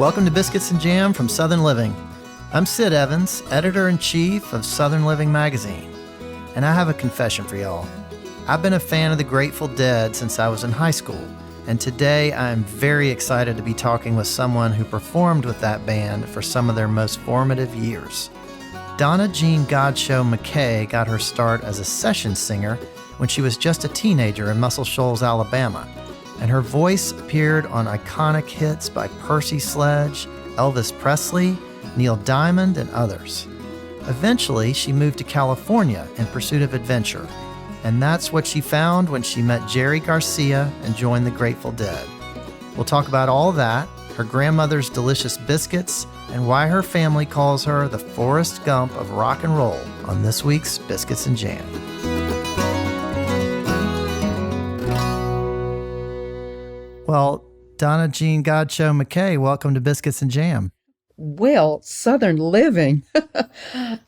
Welcome to Biscuits and Jam from Southern Living. I'm Sid Evans, editor-in-chief of Southern Living magazine, and I have a confession for y'all. I've been a fan of the Grateful Dead since I was in high school, and today I am very excited to be talking with someone who performed with that band for some of their most formative years. Donna Jean Godchaux-Mackay got her start as a session singer when she was just a teenager in Muscle Shoals, Alabama, and her voice appeared on iconic hits by Percy, Sledge, Elvis Presley, Neil Diamond, and others. Eventually, she moved to California in pursuit of adventure, and that's what she found when she met Jerry Garcia and joined the Grateful Dead. We'll talk about all that, her grandmother's delicious biscuits, and why her family calls her the Forrest Gump of rock and roll on this week's Biscuits and Jam. Well, Donna Jean Godchaux-Mackay, welcome to Biscuits and Jam. Well, Southern Living.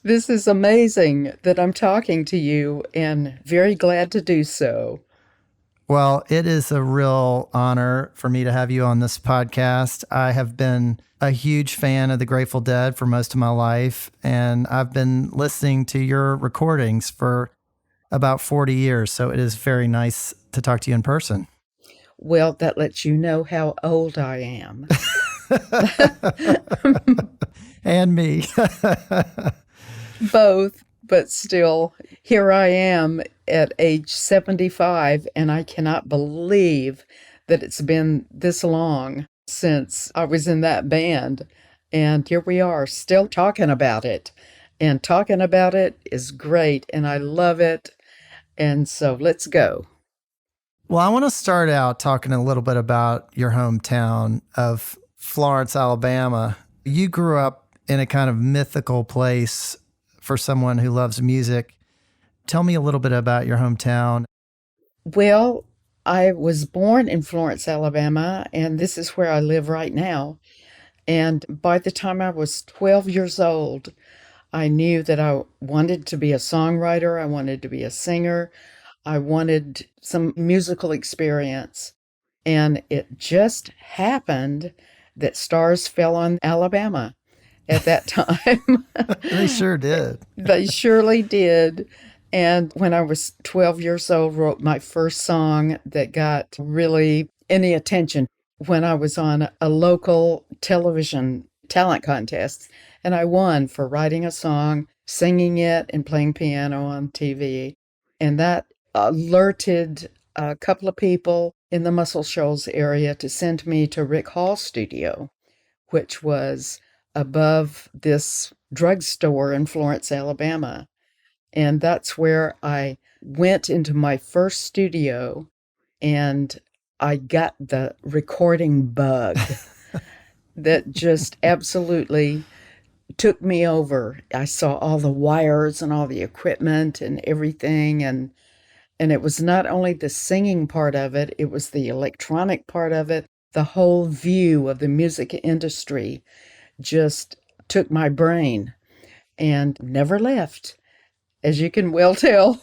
This is amazing that I'm talking to you and very glad to do so. Well, it is a real honor for me to have you on this podcast. I have been a huge fan of the Grateful Dead for most of my life, and I've been listening to your recordings for about 40 years, so it is very nice to talk to you in person. Well, that lets you know how old I am. And me. Both, but still, here I am at age 75, and I cannot believe that it's been this long since I was in that band. And here we are, still talking about it. And talking about it is great, and I love it. And so let's go. Well, I want to start out talking a little bit about your hometown of Florence, Alabama. You grew up in a kind of mythical place for someone who loves music. Tell me a little bit about your hometown. Well, I was born in Florence, Alabama, and this is where I live right now. And by the time I was 12 years old, I knew that I wanted to be a songwriter. I wanted to be a singer. I wanted some musical experience. And it just happened that stars fell on Alabama at that time. They sure did. They surely did. And when I was 12 years old, wrote my first song that got really any attention when I was on a local television talent contest. And I won for writing a song, singing it, and playing piano on TV. And that alerted a couple of people in the Muscle Shoals area to send me to Rick Hall's studio, which was above this drugstore in Florence, Alabama. And that's where I went into my first studio, and I got the recording bug that just absolutely took me over. I saw all the wires and all the equipment and everything, and it was not only the singing part of it, it was the electronic part of it. The whole view of the music industry just took my brain and never left. As you can well tell,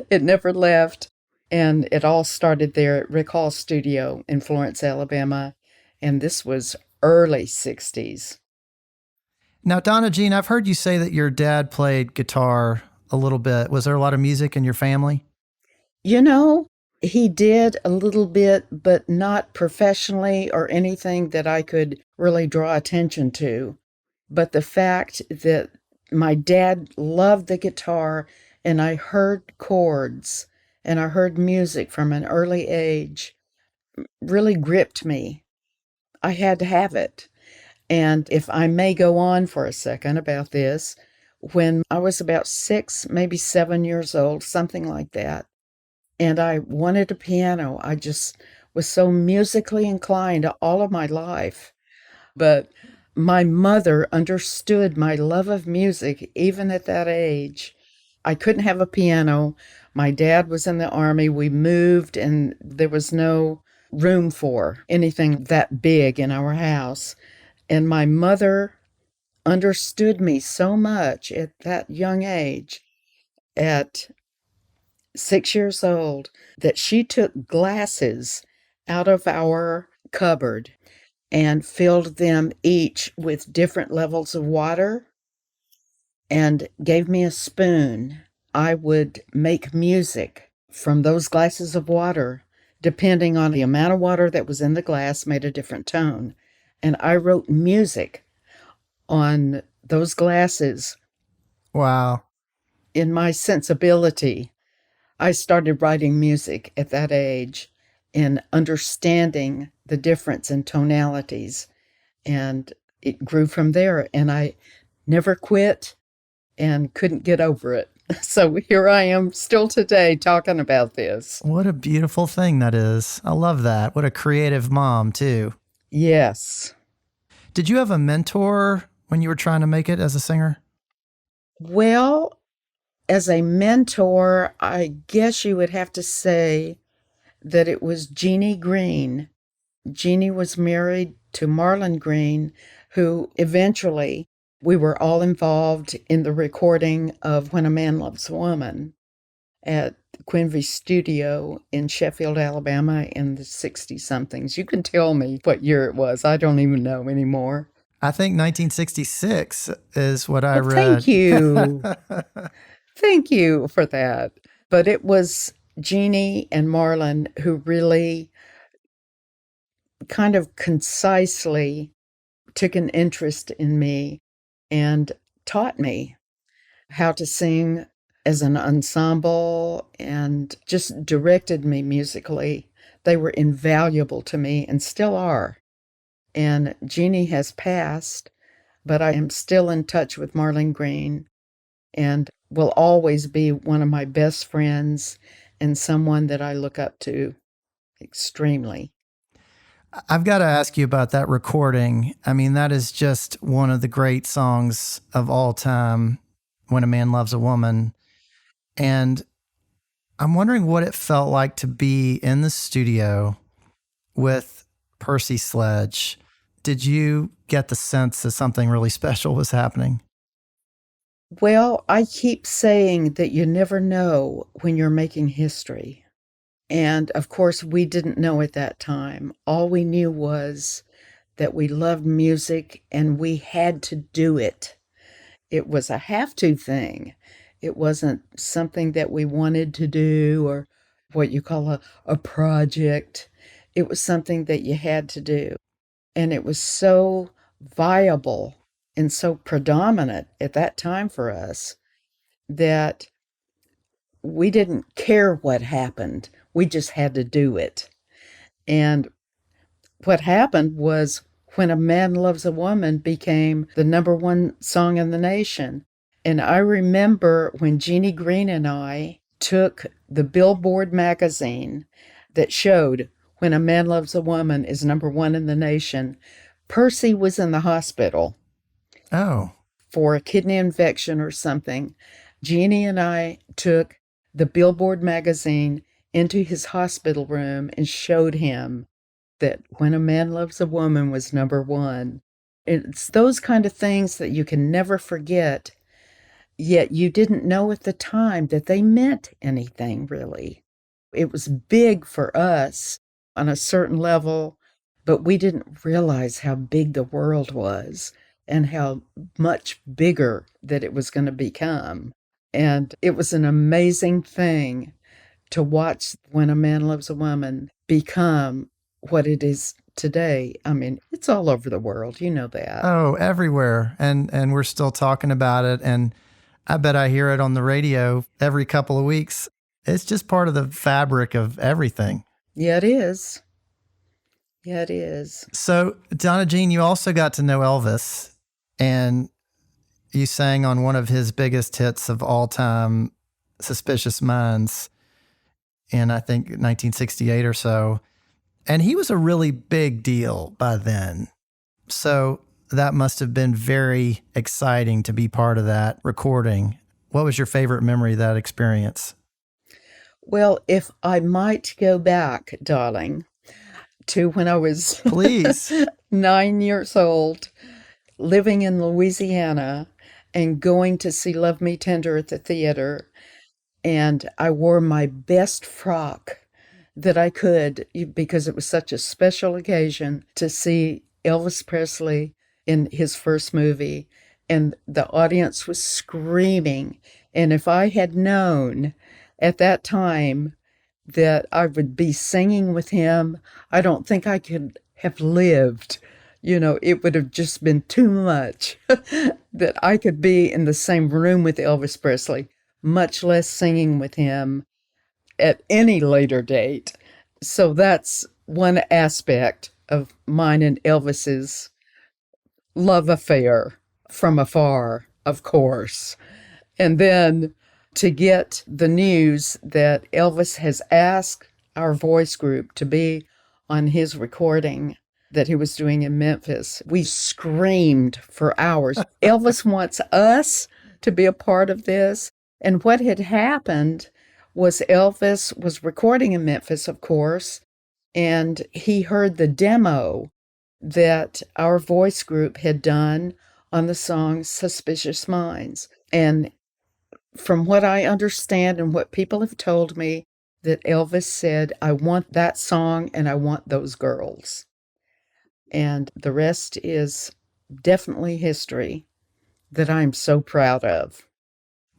it never left. And it all started there at Rick Hall's studio in Florence, Alabama. And this was early 60s. Now, Donna Jean, I've heard you say that your dad played guitar a little bit. Was there a lot of music in your family? You know, he did a little bit, but not professionally or anything that I could really draw attention to. But the fact that my dad loved the guitar, and I heard chords and I heard music from an early age, really gripped me. I had to have it. And if I may go on for a second about this, when I was about 6, maybe 7 years old, something like that, and I wanted a piano. I just was so musically inclined all of my life. But my mother understood my love of music even at that age. I couldn't have a piano. My dad was in the Army. We moved, and there was no room for anything that big in our house. And my mother understood me so much at that young age, at 6 years old, that she took glasses out of our cupboard and filled them each with different levels of water and gave me a spoon. I would make music from those glasses of water. Depending on the amount of water that was in the glass, made a different tone. And I wrote music on those glasses. Wow. In my sensibility, I started writing music at that age and understanding the difference in tonalities. And it grew from there. And I never quit and couldn't get over it. So here I am still today talking about this. What a beautiful thing that is. I love that. What a creative mom, too. Yes. Did you have a mentor when you were trying to make it as a singer? Well, as a mentor, I guess you would have to say that it was Jeannie Green. Jeannie was married to Marlon Green, who eventually we were all involved in the recording of When a Man Loves a Woman at Quinvy Studio in Sheffield, Alabama in the 60-somethings. You can tell me what year it was. I don't even know anymore. I think 1966 is what I read. Thank you. Thank you for that. But it was Jeannie and Marlon who really kind of concisely took an interest in me and taught me how to sing as an ensemble and just directed me musically. They were invaluable to me and still are. And Jeannie has passed, but I am still in touch with Marlon Green and will always be one of my best friends and someone that I look up to extremely. I've got to ask you about that recording. I mean, that is just one of the great songs of all time, When a Man Loves a Woman. And I'm wondering what it felt like to be in the studio with Percy Sledge. Did you get the sense that something really special was happening? Well, I keep saying that you never know when you're making history. And of course, we didn't know at that time. All we knew was that we loved music and we had to do it. It was a have to thing. It wasn't something that we wanted to do or what you call a project. It was something that you had to do. And it was so viable and so predominant at that time for us that we didn't care what happened. We just had to do it. And what happened was When a Man Loves a Woman became the number one song in the nation. And I remember when Jeannie Green and I took the Billboard magazine that showed When a Man Loves a Woman is number one in the nation. Percy was in the hospital. Oh. For a kidney infection or something. Jeannie and I took the Billboard magazine into his hospital room and showed him that When a Man Loves a Woman was number one. It's those kind of things that you can never forget, yet you didn't know at the time that they meant anything, really. It was big for us on a certain level, but we didn't realize how big the world was and how much bigger that it was going to become. And it was an amazing thing to watch When a Man Loves a Woman become what it is today. I mean, it's all over the world. You know that. Oh, everywhere. And we're still talking about it. And I bet I hear it on the radio every couple of weeks. It's just part of the fabric of everything. Yeah, it is. Yeah, it is. So, Donna Jean, you also got to know Elvis, and you sang on one of his biggest hits of all time, Suspicious Minds, in I think 1968 or so. And he was a really big deal by then. So that must have been very exciting to be part of that recording. What was your favorite memory of that experience? Well, if I might go back, darling, to when I was Please. 9 years old, living in Louisiana and going to see Love Me Tender at the theater. And I wore my best frock that I could because it was such a special occasion to see Elvis Presley in his first movie, and the audience was screaming. And if I had known at that time that I would be singing with him, I don't think I could have lived. It would have just been too much that I could be in the same room with Elvis Presley, much less singing with him at any later date. So that's one aspect of mine and Elvis's love affair from afar, of course. And then to get the news that Elvis has asked our voice group to be on his recording that he was doing in Memphis, we screamed for hours. Elvis wants us to be a part of this. And what had happened was Elvis was recording in Memphis, of course, and he heard the demo that our voice group had done on the song Suspicious Minds. And from what I understand and what people have told me, that Elvis said, I want that song and I want those girls. And the rest is definitely history that I'm so proud of.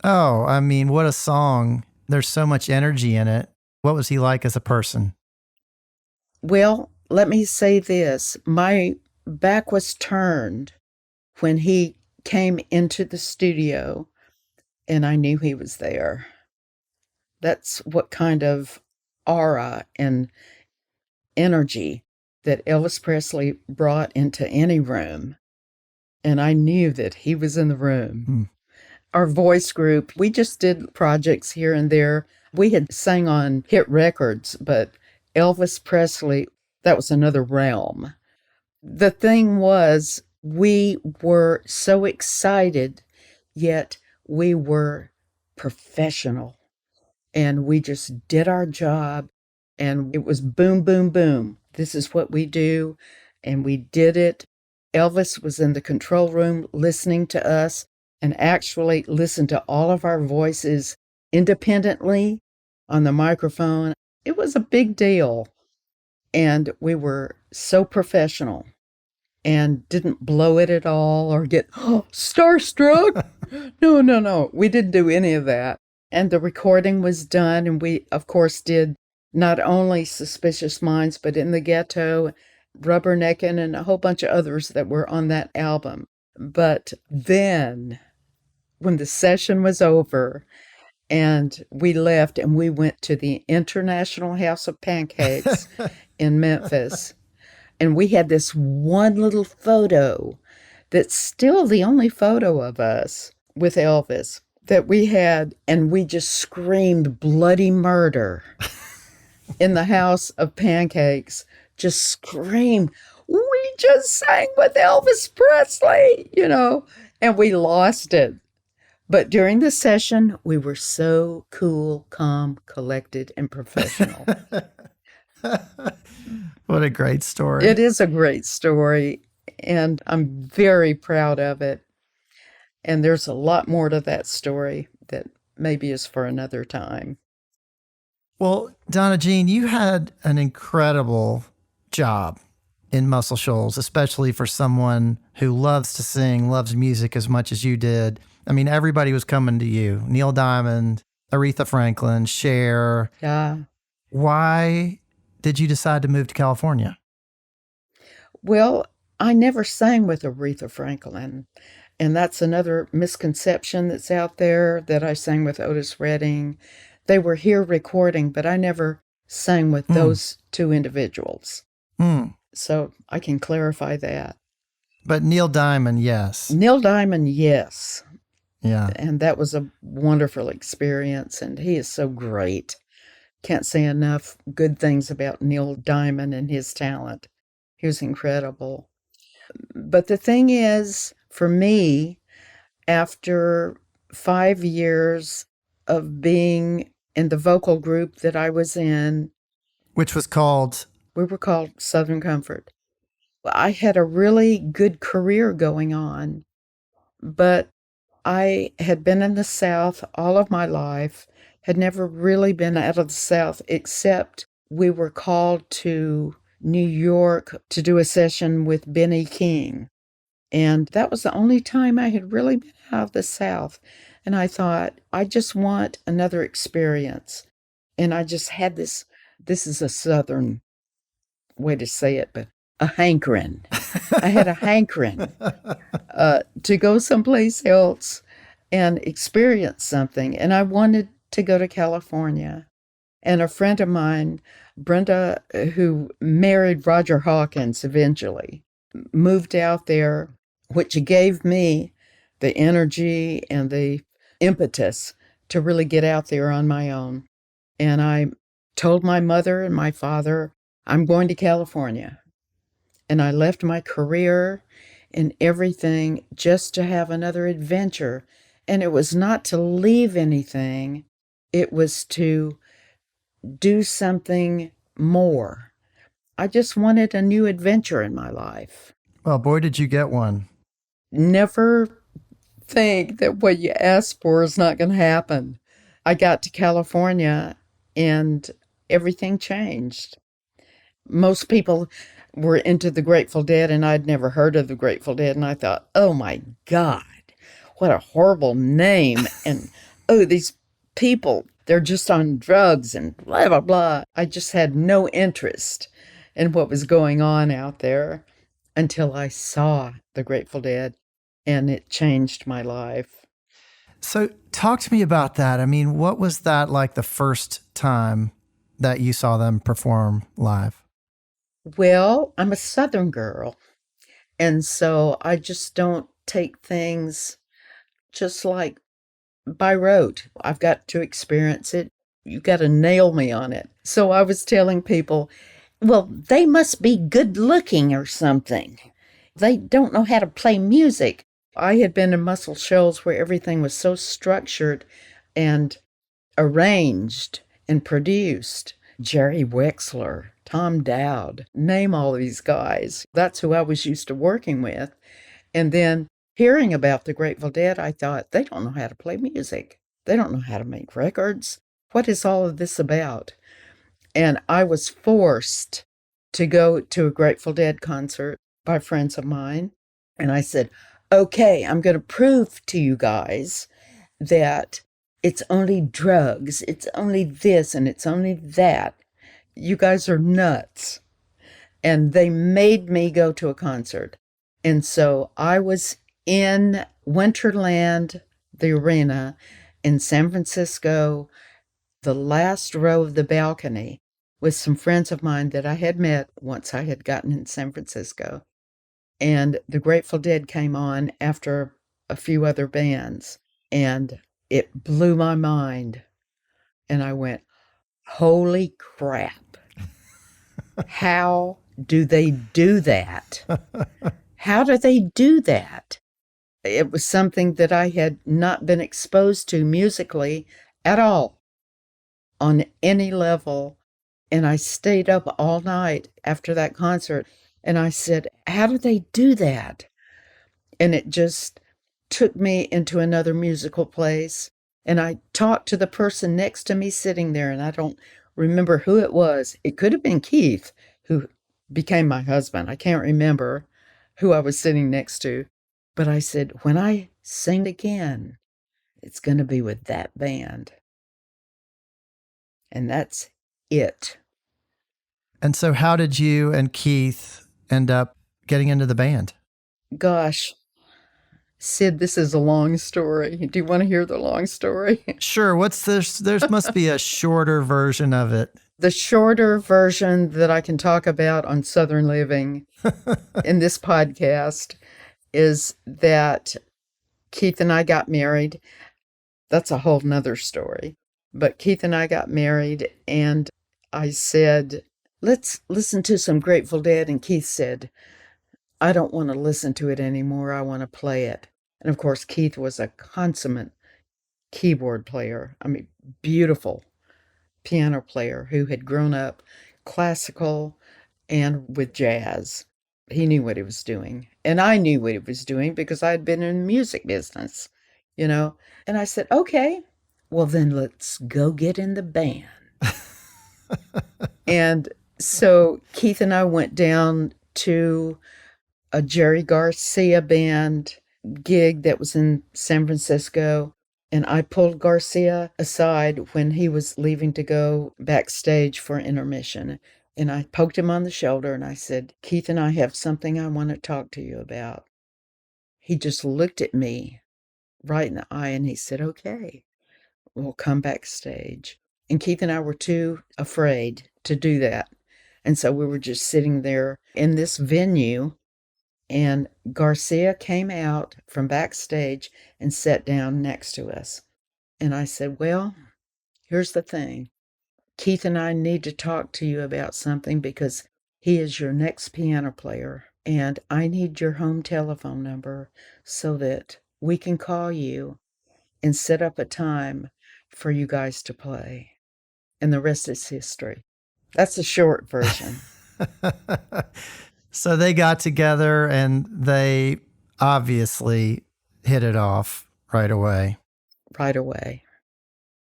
Oh, I mean, what a song. There's so much energy in it. What was he like as a person? Well, let me say this. My back was turned when he came into the studio and I knew he was there. That's what kind of aura and energy that Elvis Presley brought into any room. And I knew that he was in the room. Our voice group, we just did projects here and there. We had sang on hit records, but Elvis Presley, that was another realm. The thing was, we were so excited, yet we were professional. And we just did our job, and it was boom, boom, boom. This is what we do, and we did it. Elvis was in the control room listening to us and actually listened to all of our voices independently on the microphone. It was a big deal, and we were so professional and didn't blow it at all or get starstruck. No. We didn't do any of that. And the recording was done, and we, of course, did not only Suspicious Minds, but In the Ghetto, Rubberneckin', and a whole bunch of others that were on that album. But then, when the session was over, and we left and we went to the International House of Pancakes in Memphis, and we had this one little photo that's still the only photo of us with Elvis that we had, and we just screamed bloody murder in the House of Pancakes. Just screamed, we just sang with Elvis Presley, and we lost it. But during the session, we were so cool, calm, collected, and professional. What a great story. It is a great story, and I'm very proud of it. And there's a lot more to that story that maybe is for another time. Well, Donna Jean, you had an incredible job in Muscle Shoals, especially for someone who loves to sing, loves music as much as you did. I mean, everybody was coming to you. Neil Diamond, Aretha Franklin, Cher. Yeah. Why did you decide to move to California? Well, I never sang with Aretha Franklin. And that's another misconception that's out there, that I sang with Otis Redding. They were here recording, but I never sang with those two individuals. So I can clarify that. But Neil Diamond, yes. Neil Diamond, yes. Yeah. And that was a wonderful experience, and he is so great. Can't say enough good things about Neil Diamond and his talent. He was incredible. But the thing is, for me, after 5 years of being in the vocal group that I was in, which was called? We were called Southern Comfort. I had a really good career going on, but I had been in the South all of my life, had never really been out of the South, except we were called to New York to do a session with Benny King. And that was the only time I had really been out of the South. And I thought, I just want another experience. And I just had this is a Southern way to say it, but a hankering. I had a hankering to go someplace else and experience something. And I wanted to go to California. And a friend of mine, Brenda, who married Roger Hawkins eventually, moved out there, which gave me the energy and the impetus to really get out there on my own. And I told my mother and my father, I'm going to California. And I left my career and everything just to have another adventure. And it was not to leave anything, it was to do something more. I just wanted a new adventure in my life. Well, boy, did you get one. Never think that what you ask for is not going to happen. I got to California and everything changed. Most people were into the Grateful Dead, and I'd never heard of the Grateful Dead. And I thought, oh my God, what a horrible name. And oh, these people, they're just on drugs and blah, blah, blah. I just had no interest in what was going on out there until I saw the Grateful Dead, and it changed my life. So talk to me about that. I mean, what was that like the first time that you saw them perform live? Well, I'm a Southern girl, and so I just don't take things just like by rote. I've got to experience it. You got to nail me on it. So I was telling people, well, they must be good looking or something. They don't know how to play music. I had been in Muscle Shoals where everything was so structured and arranged and produced. Jerry Wexler, Tom Dowd, name all these guys. That's who I was used to working with. And then hearing about the Grateful Dead, I thought, they don't know how to play music. They don't know how to make records. What is all of this about? And I was forced to go to a Grateful Dead concert by friends of mine. And I said, okay, I'm going to prove to you guys that it's only drugs, it's only this, and it's only that. You guys are nuts. And they made me go to a concert. And so I was in Winterland, the arena in San Francisco, the last row of the balcony, with some friends of mine that I had met once I had gotten in San Francisco. And the Grateful Dead came on after a few other bands, and it blew my mind. And I went, holy crap. How do they do that? How do they do that? It was something that I had not been exposed to musically at all, on any level. And I stayed up all night after that concert, and I said, how do they do that? And it just took me into another musical place. And I talked to the person next to me sitting there, and I don't remember who it was. It could have been Keith, who became my husband. I can't remember who I was sitting next to. But I said, when I sing again, it's going to be with that band. And that's it. And so how did you and Keith end up getting into the band? Gosh, Sid, this is a long story. Do you want to hear the long story? Sure. What's this? There must be a shorter version of it. The shorter version that I can talk about on Southern Living in this podcast is that Keith and I got married. That's a whole nother story. But Keith and I got married, and I said, let's listen to some Grateful Dead. And Keith said, I don't want to listen to it anymore. I want to play it. And of course, Keith was a consummate keyboard player. I mean, beautiful piano player who had grown up classical and with jazz. He knew what he was doing. And I knew what he was doing because I had been in the music business, you know. And I said, okay, well, then let's go get in the band. And So Keith and I went down to a Jerry Garcia band gig that was in San Francisco. And I pulled Garcia aside when he was leaving to go backstage for intermission. And I poked him on the shoulder and I said, Keith and I have something I want to talk to you about. He just looked at me right in the eye and he said, okay, we'll come backstage. And Keith and I were too afraid to do that. And so we were just sitting there in this venue, and Garcia came out from backstage and sat down next to us. And I said, well, here's the thing. Keith and I need to talk to you about something because he is your next piano player. And I need your home telephone number so that we can call you and set up a time for you guys to play. And the rest is history. That's the short version. So they got together and they obviously hit it off right away. Right away.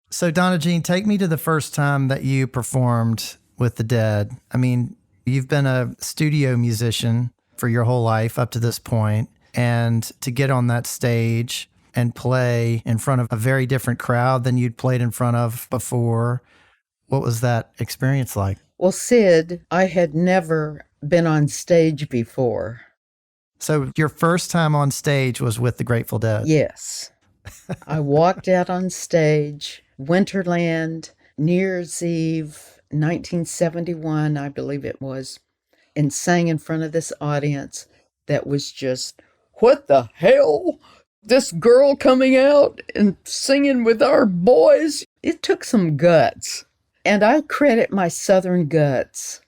So Donna Jean, take me to the first time that you performed with the Dead. I mean, you've been a studio musician for your whole life up to this point, and to get on that stage and play in front of a very different crowd than you'd played in front of before, what was that experience like? Well, Sid, I had never been on stage before. So your first time on stage was with the Grateful Dead? Yes. I walked out on stage, Winterland, New Year's Eve, 1971, I believe it was, and sang in front of this audience that was just, what the hell? This girl coming out and singing with our boys? It took some guts. And I credit my Southern guts.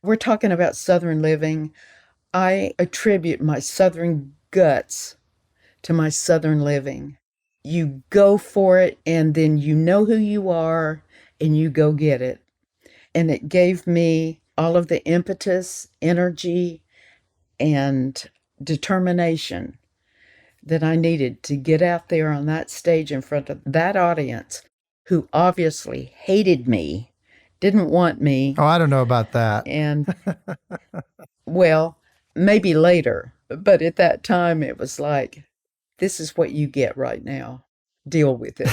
We're talking about Southern living. I attribute my Southern guts to my Southern living. You go for it, and then you know who you are, and you go get it. And it gave me all of the impetus, energy, and determination that I needed to get out there on that stage in front of that audience who obviously hated me, didn't want me. Oh, I don't know about that. And, well, maybe later, but at that time it was like, this is what you get right now. Deal with it.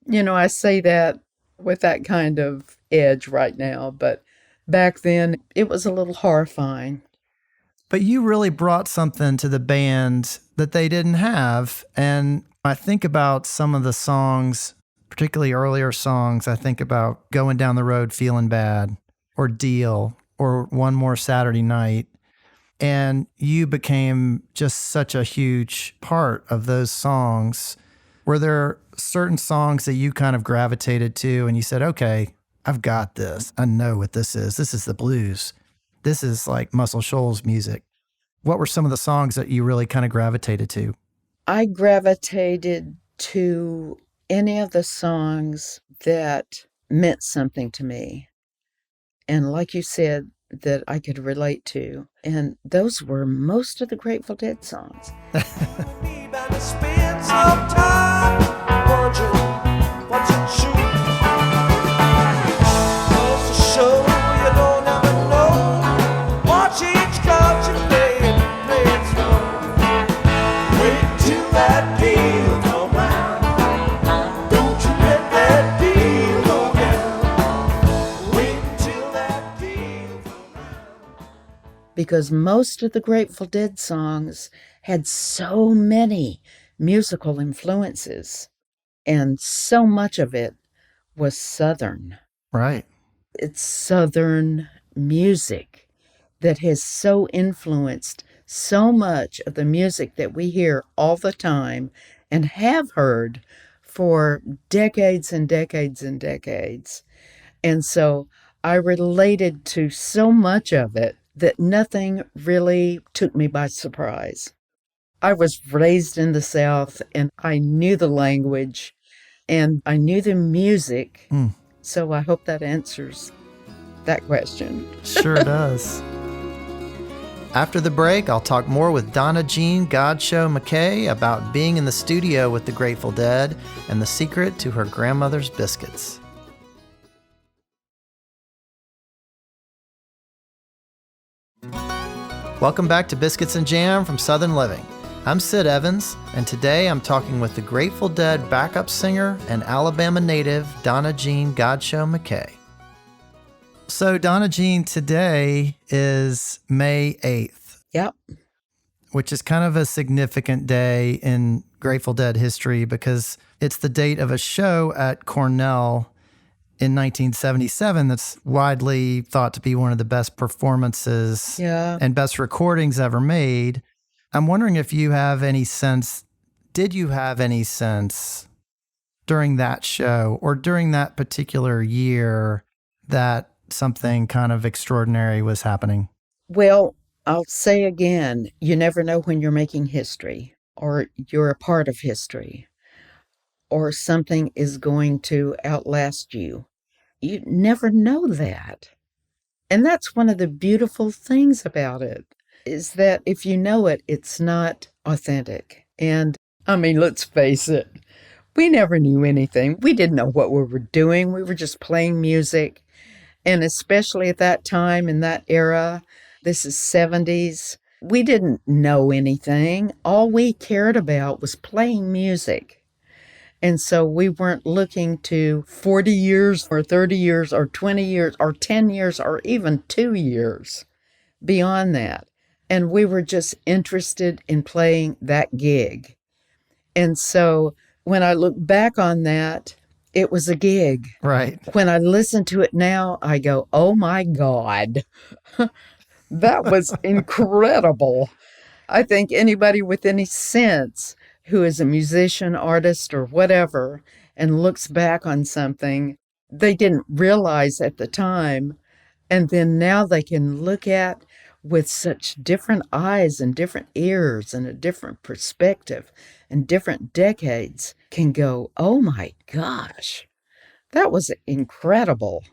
You know, I say that with that kind of edge right now, but back then it was a little horrifying. But you really brought something to the band that they didn't have. And I think about some of the songs, particularly earlier songs. I think about Going Down the Road Feeling Bad, or Deal, or One More Saturday Night. And you became just such a huge part of those songs. Were there certain songs that you kind of gravitated to and you said, okay, I've got this. I know what this is. This is the blues. This is like Muscle Shoals music. What were some of the songs that you really kind of gravitated to? I gravitated to any of the songs that meant something to me. And like you said, that I could relate to. And those were most of the Grateful Dead songs. Because most of the Grateful Dead songs had so many musical influences, and so much of it was Southern. Right. It's Southern music that has so influenced so much of the music that we hear all the time and have heard for decades and decades and decades. And so I related to so much of it that nothing really took me by surprise. I was raised in the South, and I knew the language, and I knew the music. So I hope that answers that question. Sure does. After the break, I'll talk more with Donna Jean Godchaux-Mackay about being in the studio with the Grateful Dead and the secret to her grandmother's biscuits. Welcome back to Biscuits and Jam from Southern Living. I'm Sid Evans, and today I'm talking with the Grateful Dead backup singer and Alabama native Donna Jean Godchaux-Mackay. So, Donna Jean, today is May 8th. Yep. Which is kind of a significant day in Grateful Dead history because it's the date of a show at Cornell in 1977 that's widely thought to be one of the best performances and best recordings ever made. I'm wondering if you have any sense, did you have any sense during that show or during that particular year that something kind of extraordinary was happening? Well, I'll say again, you never know when you're making history or you're a part of history or something is going to outlast you. You never know that. And that's one of the beautiful things about it, is that if you know it, it's not authentic. And I mean, let's face it, we never knew anything. We didn't know what we were doing. We were just playing music. And especially at that time, in that era, this is 70s, we didn't know anything. All we cared about was playing music. And so we weren't looking to 40 years or 30 years or 20 years or 10 years or even 2 years beyond that. And we were just interested in playing that gig. And so when I look back on that, it was a gig. Right. When I listen to it now, I go, oh my God, that was incredible. I think anybody with any sense who is a musician, artist, or whatever, and looks back on something they didn't realize at the time, and then now they can look at with such different eyes and different ears and a different perspective and different decades, can go, oh my gosh, that was incredible.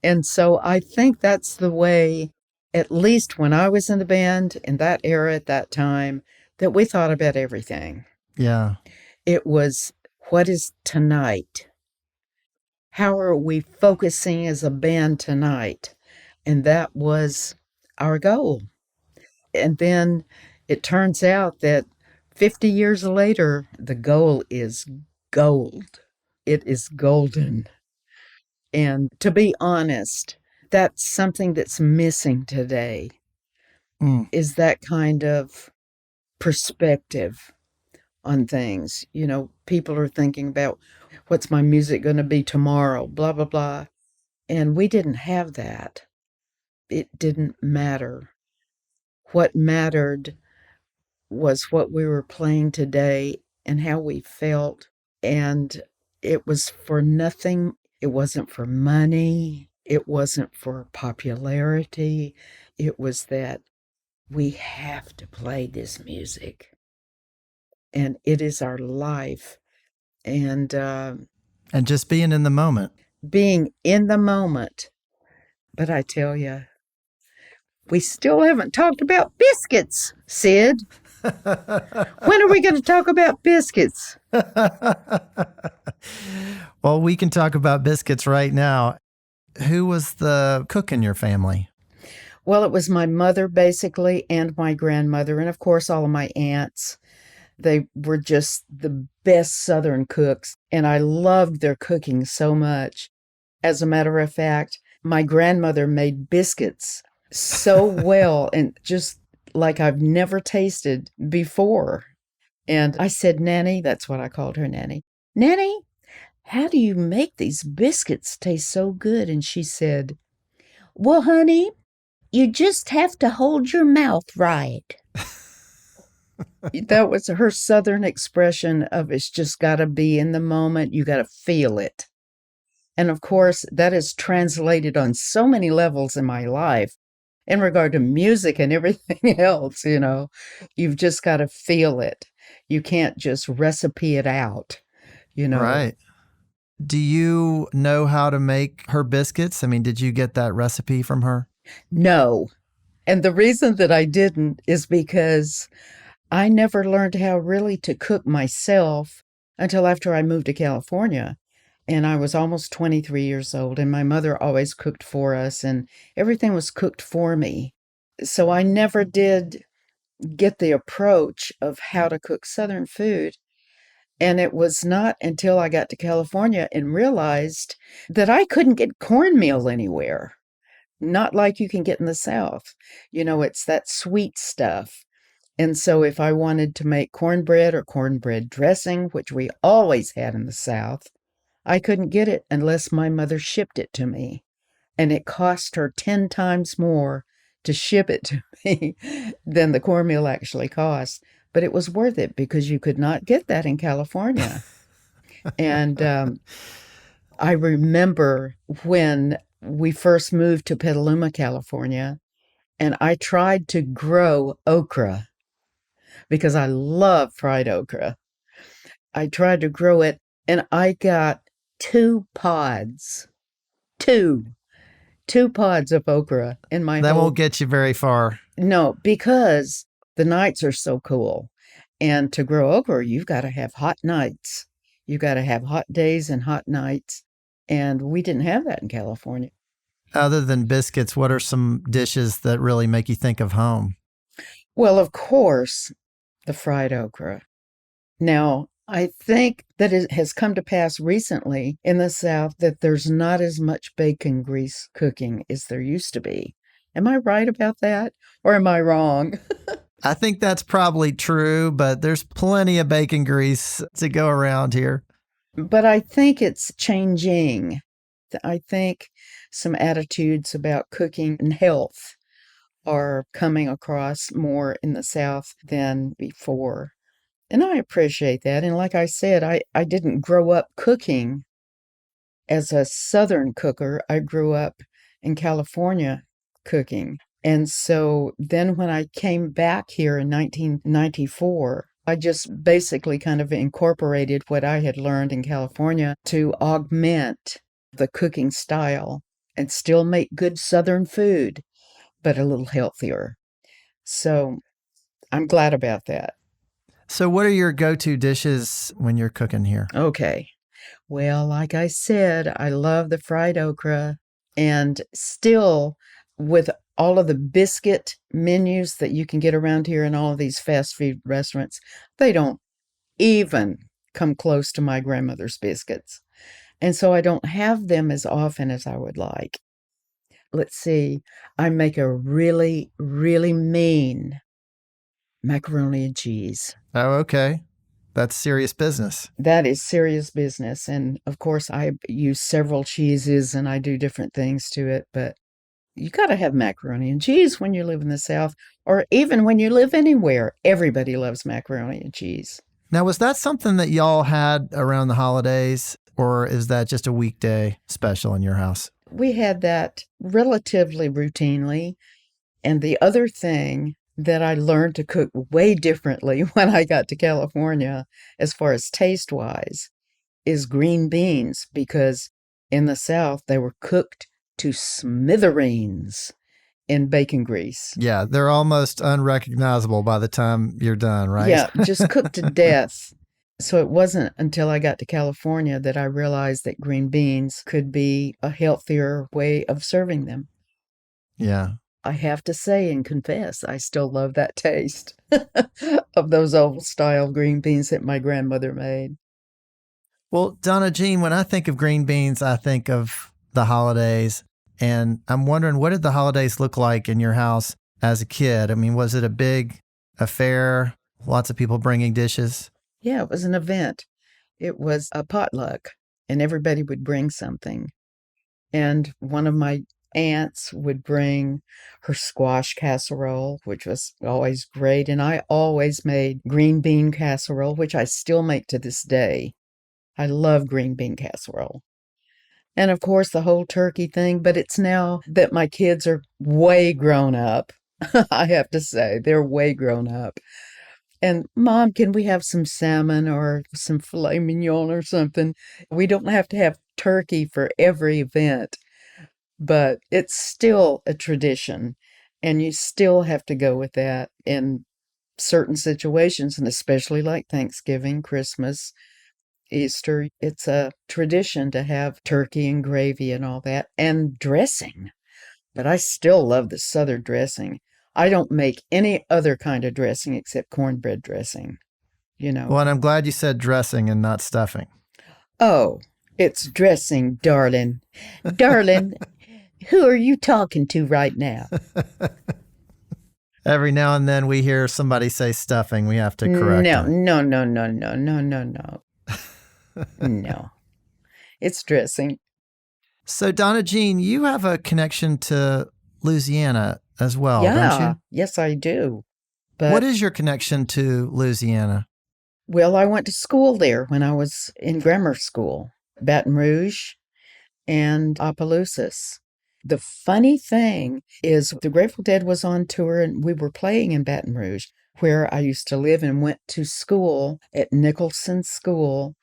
And so I think that's the way, at least when I was in the band in that era at that time, that we thought about everything. Yeah. It was, what is tonight? How are we focusing as a band tonight? And that was our goal. And then it turns out that 50 years later, the goal is gold. It is golden. And to be honest, that's something that's missing today, is that kind of perspective on things. You know, people are thinking about what's my music going to be tomorrow, blah, blah, blah. And we didn't have that. It didn't matter. What mattered was what we were playing today and how we felt. And it was for nothing. It wasn't for money. It wasn't for popularity. It was that we have to play this music. And it is our life. And just being in the moment. Being in the moment. But I tell you, we still haven't talked about biscuits, Sid. When are we going to talk about biscuits? Well, we can talk about biscuits right now. Who was the cook in your family? Well, it was my mother, basically, and my grandmother, and of course, all of my aunts. They were just the best Southern cooks, and I loved their cooking so much. As a matter of fact, my grandmother made biscuits so well and just like I've never tasted before. And I said, Nanny, that's what I called her, Nanny. Nanny, how do you make these biscuits taste so good? And she said, well, honey, you just have to hold your mouth right. That was her Southern expression of it's just got to be in the moment. You got to feel it. And of course, that is translated on so many levels in my life in regard to music and everything else, you know. You've just got to feel it. You can't just recipe it out, you know. Right. Do you know how to make her biscuits? I mean, did you get that recipe from her? No. And the reason that I didn't is because I never learned how really to cook myself until after I moved to California. And I was almost 23 years old, and my mother always cooked for us, and everything was cooked for me. So I never did get the approach of how to cook Southern food. And it was not until I got to California and realized that I couldn't get cornmeal anywhere, not like you can get in the South. It's that sweet stuff. And so if I wanted to make cornbread or cornbread dressing, which we always had in the South, I couldn't get it unless my mother shipped it to me. And it cost her 10 times more to ship it to me than the cornmeal actually cost. But it was worth it because you could not get that in California. And I remember when we first moved to Petaluma, California, and I tried to grow okra because I love fried okra. I tried to grow it and I got two pods, two, two pods of okra in my That whole. won't get you very far. No, because the nights are so cool. And to grow okra, you've got to have hot nights. You've got to have hot days and hot nights. And we didn't have that in California. Other than biscuits, what are some dishes that really make you think of home? Well, of course, the fried okra. Now, I think that it has come to pass recently in the South that there's not as much bacon grease cooking as there used to be. Am I right about that? Or am I wrong? I think that's probably true, but there's plenty of bacon grease to go around here. But I think it's changing. I think some attitudes about cooking and health are coming across more in the South than before. And I appreciate that. And like I said, I didn't grow up cooking as a Southern cooker. I grew up in California cooking. And so then when I came back here in 1994, I just basically kind of incorporated what I had learned in California to augment the cooking style and still make good Southern food, but a little healthier. So I'm glad about that. So what are your go-to dishes when you're cooking here? Okay. Well, like I said, I love the fried okra. And still, with all of the biscuit menus that you can get around here in all of these fast food restaurants, they don't even come close to my grandmother's biscuits. And so I don't have them as often as I would like. Let's see, I make a really, really mean macaroni and cheese. Oh, okay. That's serious business. That is serious business. And of course, I use several cheeses and I do different things to it. But you got to have macaroni and cheese when you live in the South, or even when you live anywhere. Everybody loves macaroni and cheese. Now, was that something that y'all had around the holidays, or is that just a weekday special in your house? We had that relatively routinely. And the other thing that I learned to cook way differently when I got to California, as far as taste wise, is green beans, because in the South, they were cooked to smithereens in bacon grease. Yeah, they're almost unrecognizable by the time you're done, right? Yeah, just cooked to death. So it wasn't until I got to California that I realized that green beans could be a healthier way of serving them. Yeah. I have to say and confess, I still love that taste of those old style green beans that my grandmother made. Well, Donna Jean, when I think of green beans, I think of the holidays. And I'm wondering, what did the holidays look like in your house as a kid? I mean, was it a big affair? Lots of people bringing dishes? Yeah, it was an event. It was a potluck, and everybody would bring something. And one of my aunts would bring her squash casserole, which was always great. And I always made green bean casserole, which I still make to this day. I love green bean casserole. And of course, the whole turkey thing, but it's now that my kids are way grown up. I have to say, they're way grown up. And Mom, can we have some salmon or some filet mignon or something? We don't have to have turkey for every event, but it's still a tradition. And you still have to go with that in certain situations, and especially like Thanksgiving, Christmas, Easter. It's a tradition to have turkey and gravy and all that, and dressing. But I still love the Southern dressing. I don't make any other kind of dressing except cornbread dressing, you know. Well, and I'm glad you said dressing and not stuffing. Oh, it's dressing, darling. Darling, who are you talking to right now? Every now and then we hear somebody say stuffing. We have to correct No, them. no, no, no, no, no, no, no. No, it's dressing. So, Donna Jean, you have a connection to Louisiana as well, don't Yeah, you? yes, I do. But, What is your connection to Louisiana? well, I went to school there when I was in grammar school, Baton Rouge and Opelousas. The funny thing is, the Grateful Dead was on tour and we were playing in Baton Rouge, where I used to live, and went to school at Nicholson School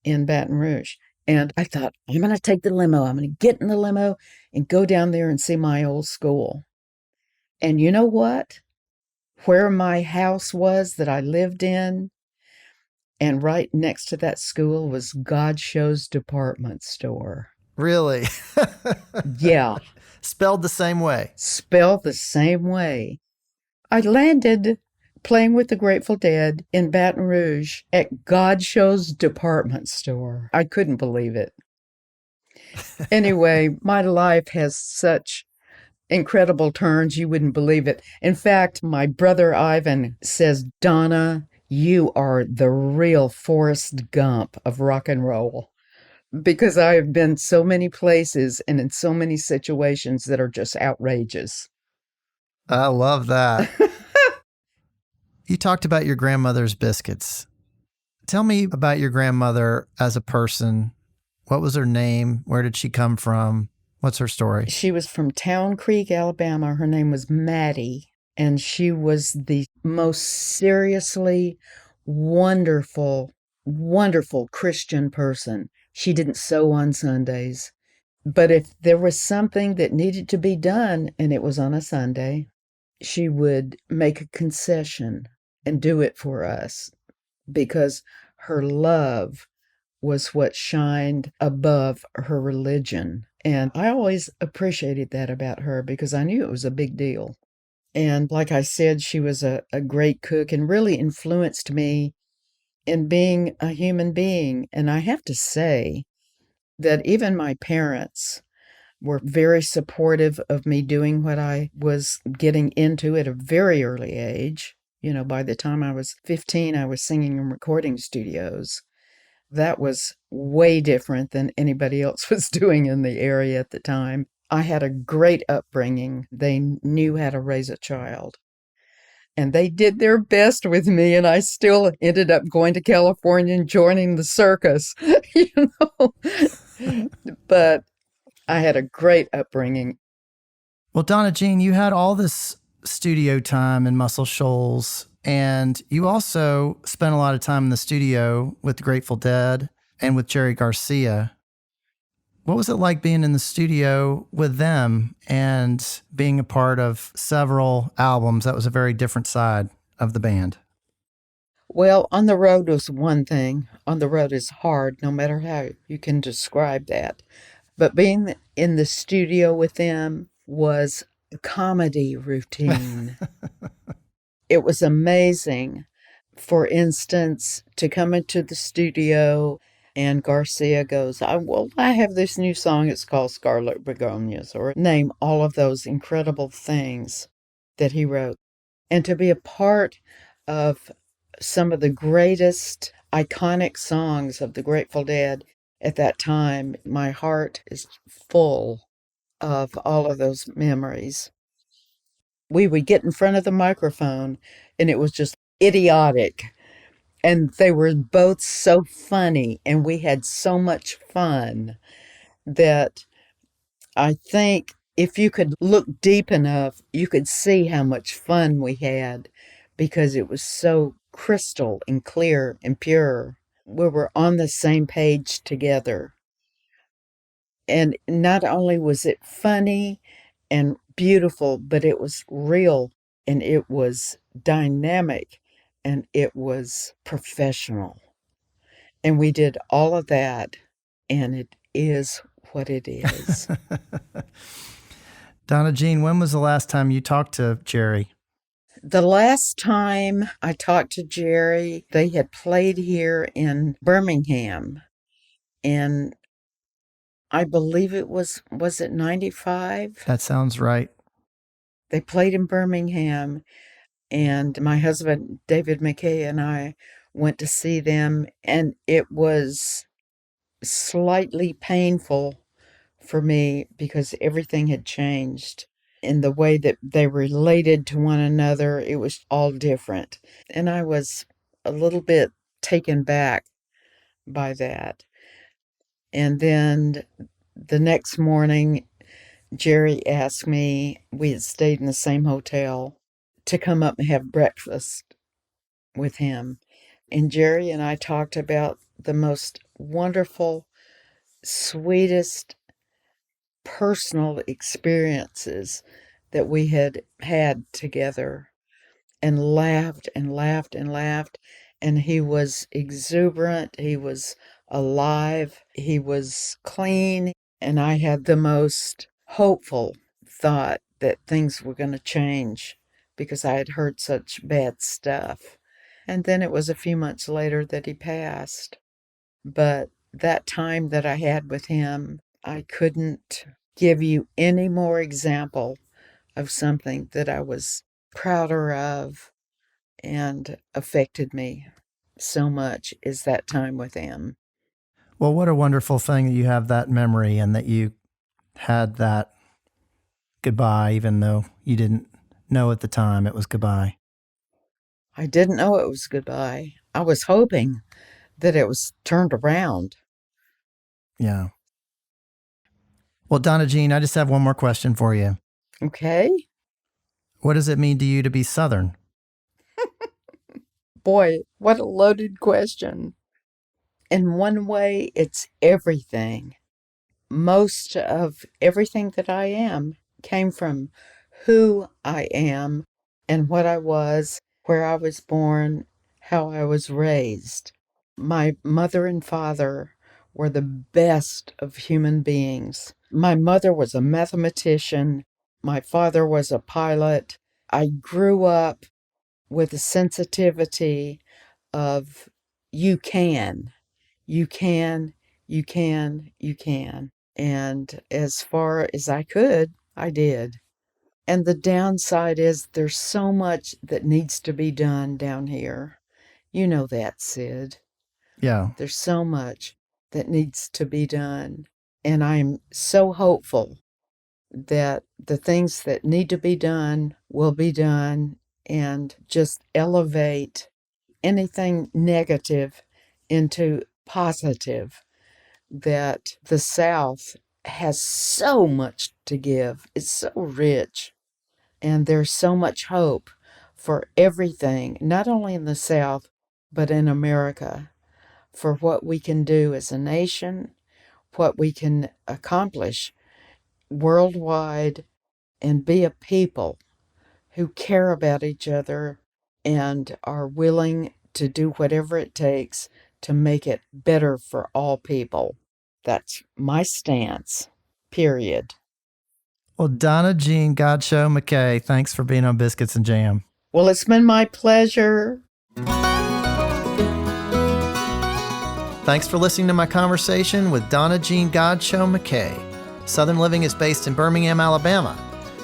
in Baton Rouge. And I thought, I'm going to take the limo. I'm going to get in the limo and go down there and see my old school. And you know what? Where my house was that I lived in, and right next to that school, was Godchaux department store. Really? Yeah. Spelled the same way. Spelled the same way. I landed playing with the Grateful Dead in Baton Rouge at Godchaux department store. I couldn't believe it. Anyway, my life has such incredible turns, you wouldn't believe it. In fact, my brother Ivan says, Donna, you are the real Forrest Gump of rock and roll, because I have been so many places and in so many situations that are just outrageous. I love that. You talked about your grandmother's biscuits. Tell me about your grandmother as a person. What was her name? Where did she come from? What's her story? She was from Town Creek, Alabama. Her name was Maddie, and she was the most seriously wonderful, wonderful Christian person. She didn't sew on Sundays, but if there was something that needed to be done and it was on a Sunday, she would make a concession and do it for us, because her love was what shined above her religion. And I always appreciated that about her, because I knew it was a big deal. And like I said, she was a great cook and really influenced me in being a human being. And I have to say that even my parents were very supportive of me doing what I was getting into at a very early age. You know, by the time I was 15, I was singing in recording studios. That was way different than anybody else was doing in the area at the time. I had a great upbringing. They knew how to raise a child. And they did their best with me, and I still ended up going to California and joining the circus, you know. But I had a great upbringing. Well, Donna Jean, you had all this studio time in Muscle Shoals, and you also spent a lot of time in the studio with the Grateful Dead and with Jerry Garcia. What was it like being in the studio with them and being a part of several albums? That was a very different side of the band. Well, on the road was one thing. On the road is hard, no matter how you can describe that. But being in the studio with them was a comedy routine. It was amazing. For instance, to come into the studio and Garcia goes, I have this new song. It's called Scarlet Begonias, or name all of those incredible things that he wrote. And to be a part of some of the greatest iconic songs of the Grateful Dead at that time, my heart is full of all of those memories. We would get in front of the microphone and it was just idiotic. And they were both so funny and we had so much fun that I think if you could look deep enough, you could see how much fun we had, because it was so crystal and clear and pure. We were on the same page together. And not only was it funny and beautiful, but it was real and it was dynamic and it was professional. And we did all of that, and it is what it is. Donna Jean, when was the last time you talked to Jerry? The last time I talked to Jerry, they had played here in Birmingham. And I believe was it 95? That sounds right. They played in Birmingham. And my husband, David McKay, and I went to see them. And it was slightly painful for me because everything had changed. In the way that they related to one another, it was all different. And I was a little bit taken back by that. And then the next morning, Jerry asked me, we had stayed in the same hotel, to come up and have breakfast with him. And Jerry and I talked about the most wonderful, sweetest personal experiences that we had had together, and laughed and laughed and laughed. And he was exuberant. He was alive. He was clean. And I had the most hopeful thought that things were going to change because I had heard such bad stuff. And then it was a few months later that he passed. But that time that I had with him, I couldn't give you any more example of something that I was prouder of and affected me so much as that time with him. Well, what a wonderful thing that you have that memory and that you had that goodbye, even though you didn't know at the time it was goodbye. I didn't know it was goodbye. I was hoping that it was turned around. Yeah. Well, Donna Jean, I just have one more question for you. Okay. What does it mean to you to be Southern? Boy, what a loaded question. In one way, it's everything. Most of everything that I am came from who I am and what I was, where I was born, how I was raised. My mother and father were the best of human beings. My mother was a mathematician. My father was a pilot. I grew up with a sensitivity of you can, you can, you can, you can. And as far as I could, I did. And the downside is there's so much that needs to be done down here. You know that, Sid. Yeah. There's so much that needs to be done. And I'm so hopeful that the things that need to be done will be done and just elevate anything negative into positive. That the South has so much to give. It's so rich. And there's so much hope for everything, not only in the South, but in America, for what we can do as a nation, what we can accomplish worldwide, and be a people who care about each other and are willing to do whatever it takes to make it better for all people. That's my stance, period. Well, Donna Jean Godchaux-Mackay, thanks for being on Biscuits and Jam. Well, it's been my pleasure. Thanks for listening to my conversation with Donna Jean Godchaux-Mackay. Southern Living is based in Birmingham, Alabama.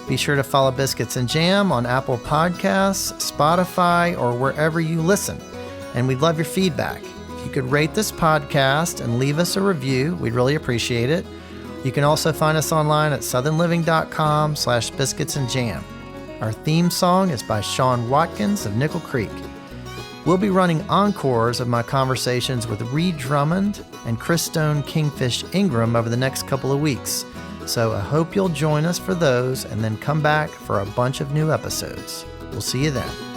Be sure to follow Biscuits and Jam on Apple Podcasts, Spotify, or wherever you listen. And we'd love your feedback. If you could rate this podcast and leave us a review, we'd really appreciate it. You can also find us online at southernliving.com/biscuitsandjam. Our theme song is by Sean Watkins of Nickel Creek. We'll be running encores of my conversations with Reed Drummond and Chris Stone Kingfish Ingram over the next couple of weeks. So I hope you'll join us for those and then come back for a bunch of new episodes. We'll see you then.